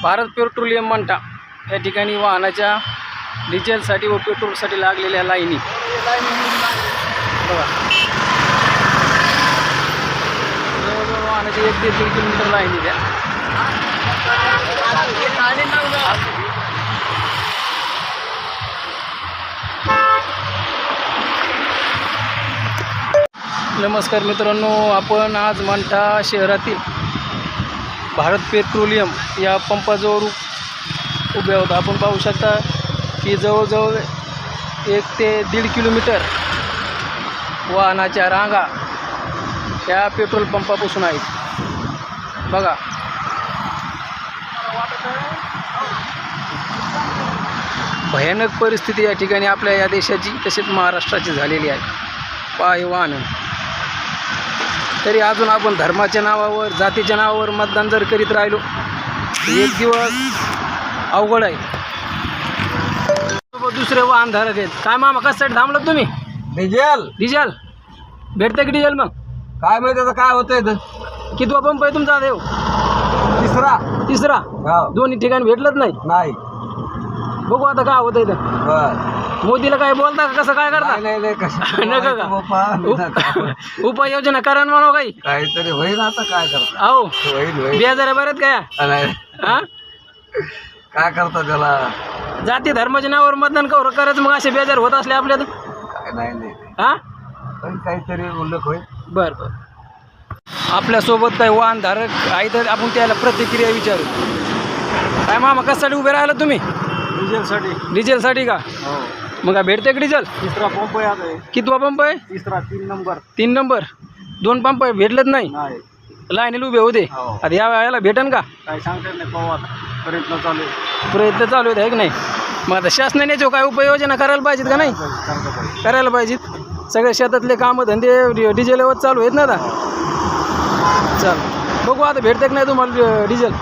Bharat petroleum Mantha या ठिकाणी वाहनाच्या डिझेलसाठी व पेट्रोलसाठी लागलेल्या लाईनी बघा. जवळजवळ वाहनाची 1 ते 3 किलोमीटर लाईनी द्या. नमस्कार मित्रांनो, आपण आज मंठा शहरातील भारत पेट्रोलियम या पंपाजवळ उभे आहोत. आपण पाहू शकता की जवळजवळ 1 ते 1.5 किलोमीटर वाहनाच्या रांगा या पेट्रोल पंपापासून आहेत. बघा भयानक परिस्थिती या ठिकाणी आपल्या या देशाची तसेच महाराष्ट्राची झालेली आहे. पहा हे वाहन, तरी अजून आपण धर्माच्या नावावर जातीच्या नावावर मतदान जर करीत राहिलो एक दिवस अवघड आहे. दुसरे वाहनधारक आहेत. काय मामा कशासाठी थांबलात तुम्ही? डिझेल भेटतं की डिझेल? मग काय माहिती आता काय होतंय तर. कितवा पंप आहे तुमचा देव? तिसरा. दोन्ही ठिकाणी भेटलंच नाही. बघू आता काय होतंय तर. मोदीला काय बोलता का? कसं काय करता? नका का उपाययोजना करा ना म्हणा. काही काहीतरी होईल आता. काय करता? अहो होईल बेजार बरेच काय हा काय करता त्याला. जाती धर्माच्या नावावर मतदान करायचं मग असे बेजार होत असले आपल्या तर. काय नाही हा पण काहीतरी उल्लेख होईल. बर बर. आपल्यासोबत काही वाहनधारक आहे तर आपण त्याला प्रतिक्रिया विचारू. काय मामा कशासाठी उभे राहिला तुम्ही? डिझेलसाठी का? मग काय भेटते का डिझेल? तिसरा पंप आहे. कितवा पंप आहे? तिसरा 3 नंबर. 3 नंबर. 2 पंप आहे भेटलंच नाही. लाईनीला उभे होते. आता या वेळेला भेटन का? काय सांगता नाही. पाहू आता. प्रयत्न चालू आहेत की नाही? मग आता शासनाने जो काय उपाययोजना करायला पाहिजेत का नाही? करायला पाहिजेत. सगळे शेतातले कामं धंदे डिझेलवर चालू आहेत ना आता. चल बघू आता भेटते की नाही तुम्हाला डिझेल.